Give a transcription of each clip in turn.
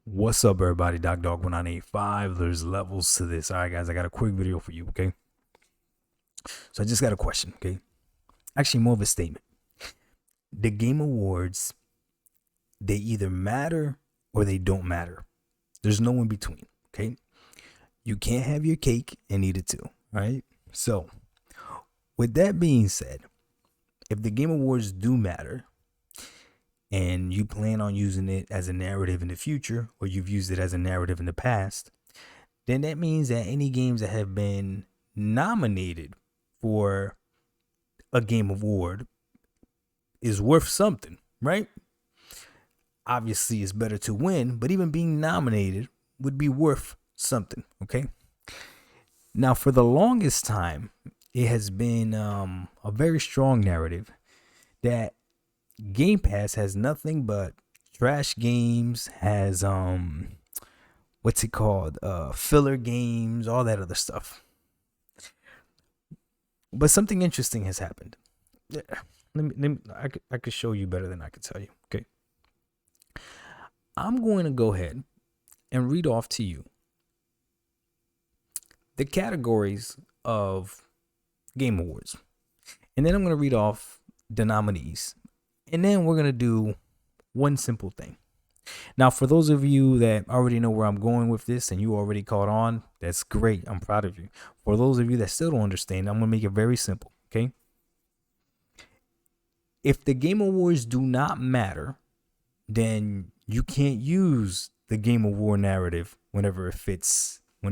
What's up, everybody? Dog1985. There's levels to this. All right, guys, I got a quick video for you, okay? So I just got a question, okay? Actually, more of a statement. The Game Awards, they either matter or they don't matter. There's no in between, okay? You can't have your cake and eat it too, right? So, with that being said, if the Game Awards do matter, and you plan on using it as a narrative in the future, or you've used it as a narrative in the past, then that means that any games that have been nominated for a game award is worth something, right? Obviously, it's better to win, but even being nominated would be worth something, okay? Now, for the longest time, it has been a very strong narrative that Game Pass has nothing but trash games, has what's it called? Filler games, all that other stuff. But something interesting has happened. I could show you better than I could tell you. Okay. I'm going to go ahead and read off to you the categories of Game Awards. And then I'm going to read off the nominees. And then we're going to do one simple thing. Now, for those of you that already know where I'm going with this and you already caught on, that's great. I'm proud of you. For those of you that still don't understand, I'm going to make it very simple, okay? If the Game Awards do not matter, then you can't use the Game Award narrative when it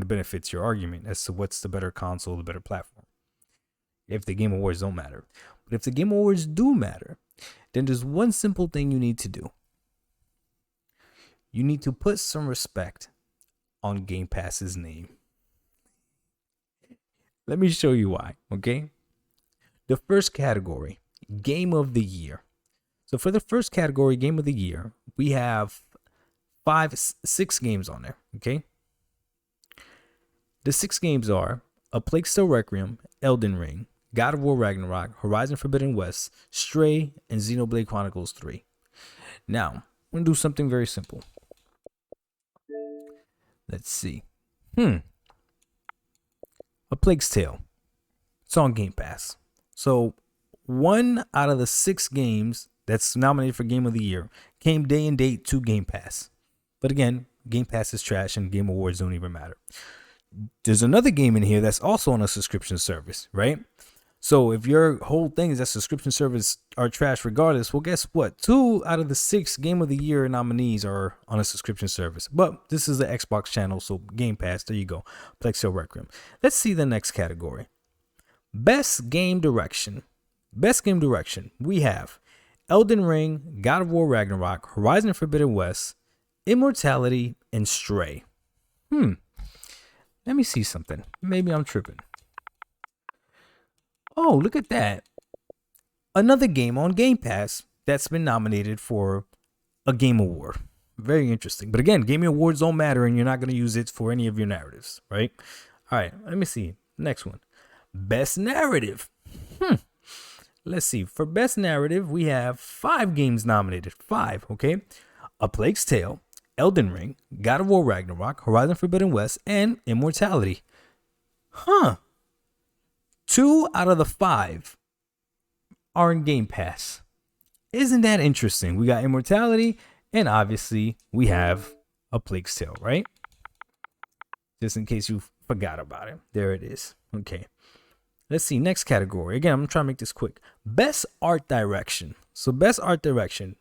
benefits your argument as to what's the better console, the better platform. If the Game Awards don't matter. But if the Game Awards do matter, then there's one simple thing you need to do. You need to put some respect on Game Pass's name. Let me show you why, okay? The first category, Game of the Year. So for the first category, Game of the Year, we have 6 games on there, okay? The 6 games are A Plague Tale Requiem, Elden Ring, God of War Ragnarok, Horizon Forbidden West, Stray, and Xenoblade Chronicles 3. Now, I'm going to do something very simple. Let's see. A Plague's Tale. It's on Game Pass. So, 1 out of the 6 games that's nominated for Game of the Year came day and date to Game Pass. But again, Game Pass is trash and Game Awards don't even matter. There's another game in here that's also on a subscription service, right? So if your whole thing is that subscription service are trash regardless, well, guess what? 2 out of the 6 Game of the Year nominees are on a subscription service. But this is the Xbox channel, so Game Pass, there you go. Plague Tale Requiem. Let's see the next category. Best Game Direction. Best Game Direction. We have Elden Ring, God of War Ragnarok, Horizon Forbidden West, Immortality, and Stray. Let me see something. Maybe I'm tripping. Oh, look at that. Another game on Game Pass that's been nominated for a Game Award. Very interesting. But again, Game Awards don't matter and you're not going to use it for any of your narratives, right? All right, let me see. Next one. Best Narrative. Let's see. For Best Narrative, we have 5 games nominated. 5, okay? A Plague's Tale, Elden Ring, God of War Ragnarok, Horizon Forbidden West, and Immortality. 2 out of the 5 are in Game Pass. Isn't that interesting? We got Immortality, and obviously we have A Plague's Tale, right? Just in case you forgot about it. There it is. Okay. Let's see. Next category. Again, I'm going to try to make this quick. Best Art Direction. So Best Art Direction.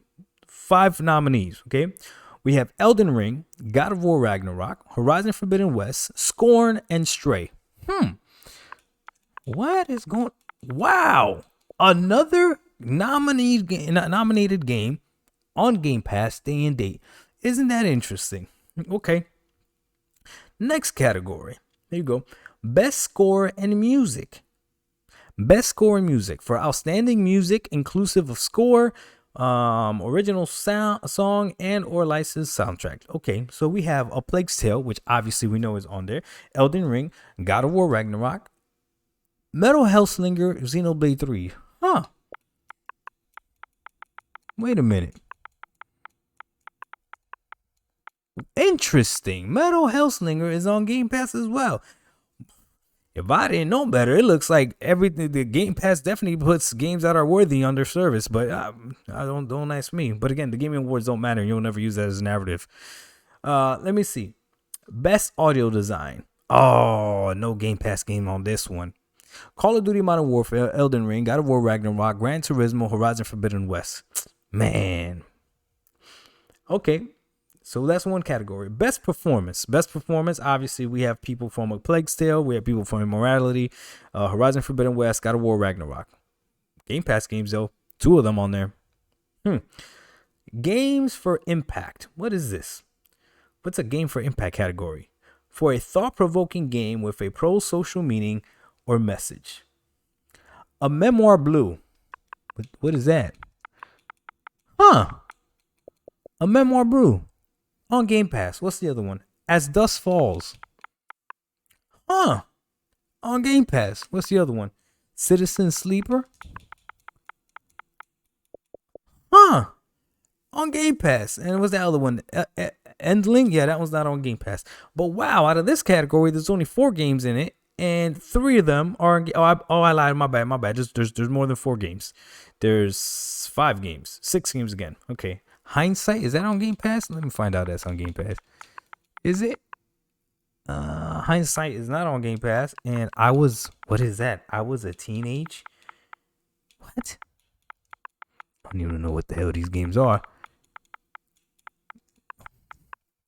5 nominees, okay? We have Elden Ring, God of War Ragnarok, Horizon Forbidden West, Scorn, and Stray. What is going? Wow, another nominated game on Game Pass day and date. Isn't that interesting? Okay. Next category. There you go. Best Score and Music. Best Score and Music for outstanding music inclusive of score, original song, and or licensed soundtrack. Okay, so we have A Plague's Tale, which obviously we know is on there. Elden Ring, God of War Ragnarok, Metal Hellslinger, Xenoblade 3. Wait a minute. Interesting. Metal Hellslinger is on Game Pass as well. If I didn't know better, it looks like everything. The Game Pass definitely puts games that are worthy on their service, but I don't ask me. But again, the Gaming Awards don't matter. You'll never use that as a narrative. Let me see. Best audio design. Oh, no Game Pass game on this one. Call of Duty Modern Warfare, Elden Ring, God of War Ragnarok, Gran Turismo, Horizon Forbidden West. Man. Okay. So that's one category. Best performance. Best performance, obviously, we have people from A Plague's Tale. We have people from Immortality, Horizon Forbidden West, God of War Ragnarok. Game Pass games, though. 2 of them on there. Games for impact. What is this? What's a game for impact category? For a thought-provoking game with a pro-social meaning or message. A Memoir Blue. What is that? A Memoir Blue. On Game Pass. What's the other one? As Dusk Falls. On Game Pass. What's the other one? Citizen Sleeper. On Game Pass. And what's the other one? Endling? Yeah, that one's not on Game Pass. But wow, out of this category, there's only 4 games in it, and 3 of them are. I lied. My bad. There's more than 4 games. There's 5 games, 6 games again. Okay. Hindsight, is that on Game Pass? Let me find out that's on Game Pass. Is it? Hindsight is not on Game Pass. And what is that? I was a teenage. What? I don't even know what the hell these games are.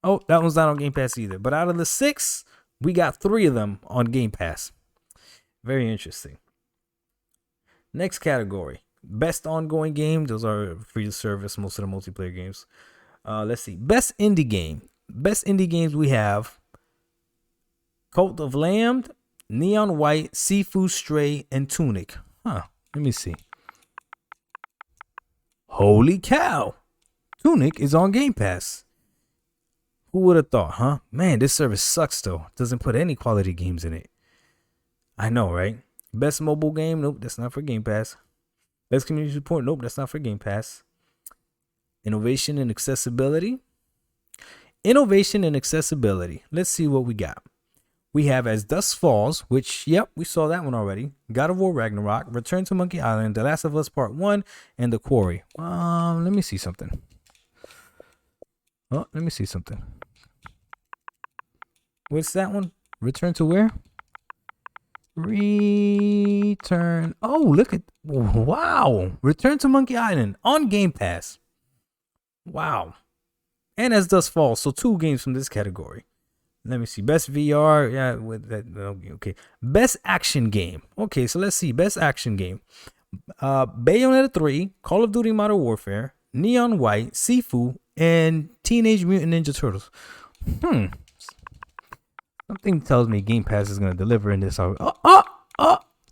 Oh, that one's not on Game Pass either. But out of the 6, we got 3 of them on Game Pass. Very interesting. Next category. Best ongoing game. Those are free to service, most of the multiplayer games. Let's see. Best indie game. Best indie games we have Cult of Lamb, Neon White, Sifu Stray, and Tunic. Let me see. Holy cow. Tunic is on Game Pass. Who would have thought, huh? Man, this service sucks though. Doesn't put any quality games in it. I know, right? Best mobile game. Nope, that's not for Game Pass. Best community support. Nope, that's not for Game Pass. Innovation and accessibility. Innovation and accessibility. Let's see what we got. We have As Dusk Falls, which, yep, we saw that one already. God of War Ragnarok, Return to Monkey Island, The Last of Us Part 1, and The Quarry. Let me see something. What's that one? Return to where? Return. Oh, look at. Wow. Return to Monkey Island on Game Pass. Wow. And As Dusk Falls. So 2 games from this category. Let me see. Best VR. Yeah. With that. Okay. Best action game. Okay. So let's see. Best action game. Bayonetta 3, Call of Duty Modern Warfare, Neon White, Sifu, and Teenage Mutant Ninja Turtles. Something tells me Game Pass is going to deliver in this.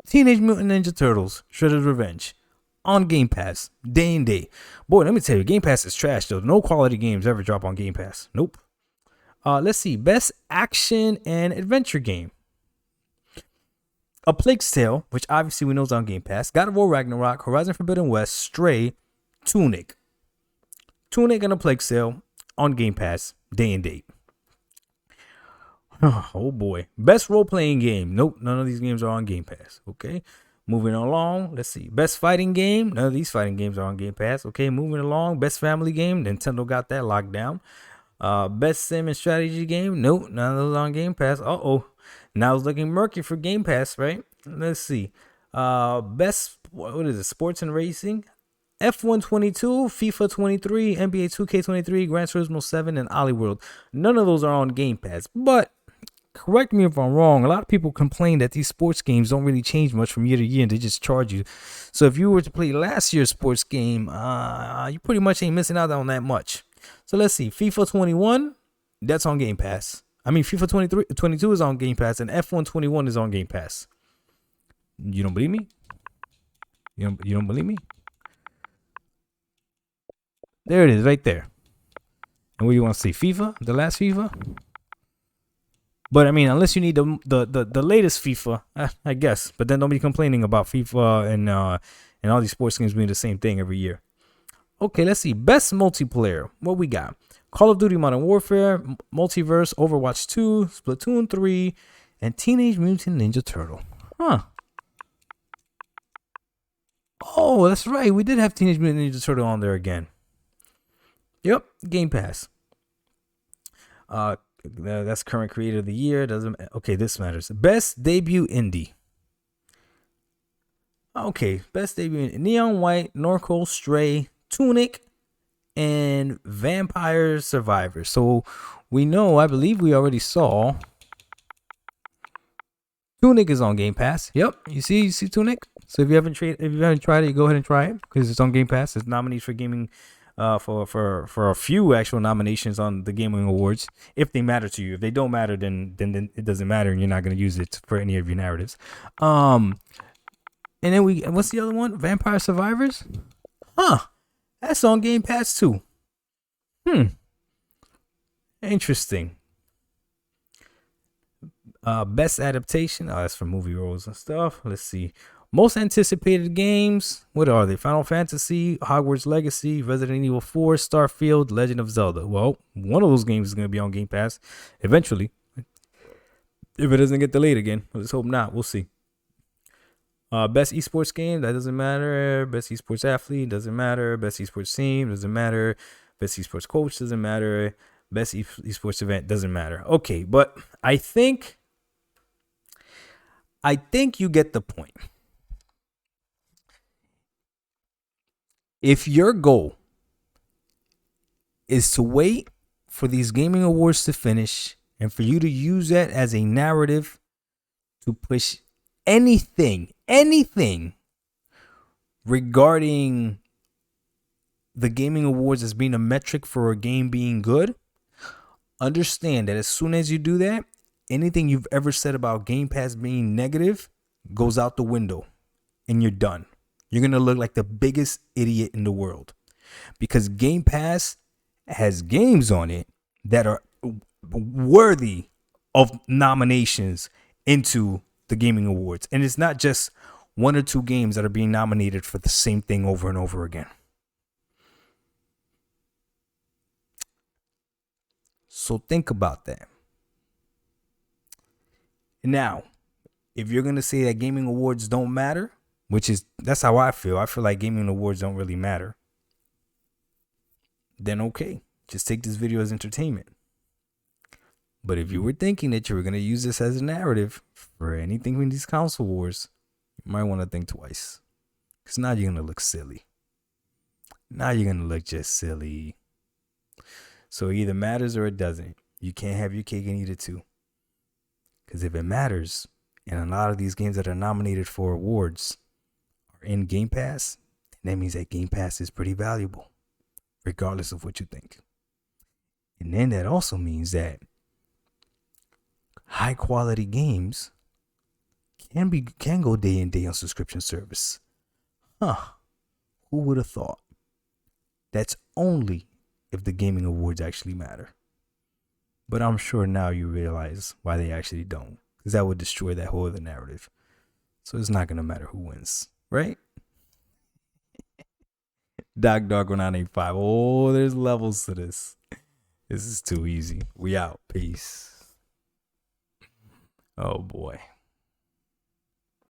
Teenage Mutant Ninja Turtles, Shredder's Revenge. On Game Pass, day and day. Boy, let me tell you, Game Pass is trash, though. No quality games ever drop on Game Pass. Nope. Let's see. Best action and adventure game. A Plague's Tale, which obviously we know is on Game Pass. God of War Ragnarok, Horizon Forbidden West, Stray, Tunic. Tunic and A Plague's Tale on Game Pass, day and date. Oh boy. Best role-playing game. Nope, none of these games are on Game Pass. Okay. Moving along. Let's see. Best fighting game. None of these fighting games are on Game Pass. Okay, moving along. Best family game. Nintendo got that locked down. Best sim and strategy game. Nope, none of those on Game Pass. Now it's looking murky for Game Pass, right? Let's see. Best, what is it? Sports and racing. F122, FIFA 23, NBA 2K23, Gran Turismo 7, and World. None of those are on Game Pass. But correct me if I'm wrong. A lot of people complain that these sports games don't really change much from year to year, and they just charge you. So if you were to play last year's sports game, you pretty much ain't missing out on that much. So let's see. FIFA 21, that's on Game Pass. I mean, FIFA 22 is on Game Pass, and F121 is on Game Pass. You don't believe me? You don't believe me? There it is, right there. And what do you want to see? FIFA? The last FIFA? But I mean, unless you need the latest FIFA, I guess. But then don't be complaining about FIFA and all these sports games being the same thing every year. Okay, let's see. Best multiplayer. What we got? Call of Duty Modern Warfare, Multiverse, Overwatch 2, Splatoon 3, and Teenage Mutant Ninja Turtle. Huh. Oh, that's right. We did have Teenage Mutant Ninja Turtle on there again. Yep, Game Pass. That's current creator of the year. Doesn't okay. This matters. Best debut indie. Okay, best debut indie. Neon White, Norco, Stray, Tunic, and Vampire Survivors. So we know. I believe we already saw. Tunic is on Game Pass. Yep, you see Tunic. So if you haven't tried it, go ahead and try it because it's on Game Pass. It's nominees for gaming. For a few actual nominations on the Gaming Awards, if they matter to you. If they don't matter, then it doesn't matter, and you're not going to use it for any of your narratives. And then what's the other one? Vampire Survivors? Huh? That's on Game Pass too. Interesting. Best adaptation. Oh, that's for movie roles and stuff. Let's see. Most anticipated games, what are they? Final Fantasy, Hogwarts Legacy, Resident Evil 4, Starfield, Legend of Zelda. Well, one of those games is going to be on Game Pass eventually. If it doesn't get delayed again. Let's hope not. We'll see. Best esports game, that doesn't matter. Best esports athlete, doesn't matter. Best esports team, doesn't matter. Best esports coach, doesn't matter. Best esports event, doesn't matter. Okay, but I think you get the point. If your goal is to wait for these gaming awards to finish and for you to use that as a narrative to push anything regarding the gaming awards as being a metric for a game being good, understand that as soon as you do that, anything you've ever said about Game Pass being negative goes out the window and you're done. You're going to look like the biggest idiot in the world because Game Pass has games on it that are worthy of nominations into the Gaming Awards. And it's not just one or two games that are being nominated for the same thing over and over again. So think about that. Now, if you're going to say that Gaming Awards don't matter, that's how I feel. I feel like gaming awards don't really matter. Then okay, just take this video as entertainment. But if you were thinking that you were going to use this as a narrative for anything in these console wars, you might want to think twice. Because now you're going to look silly. Now you're going to look just silly. So it either matters or it doesn't. You can't have your cake and eat it too. Because if it matters, and a lot of these games that are nominated for awards in Game Pass, that means that Game Pass is pretty valuable, regardless of what you think. And then that also means that high quality games can go day in day on subscription service. Who would have thought? That's only if the gaming awards actually matter. But I'm sure now you realize why they actually don't, because that would destroy that whole other narrative. So it's not going to matter who wins. Right? Dog 1985. Oh, there's levels to this. This is too easy. We out. Peace. Oh boy.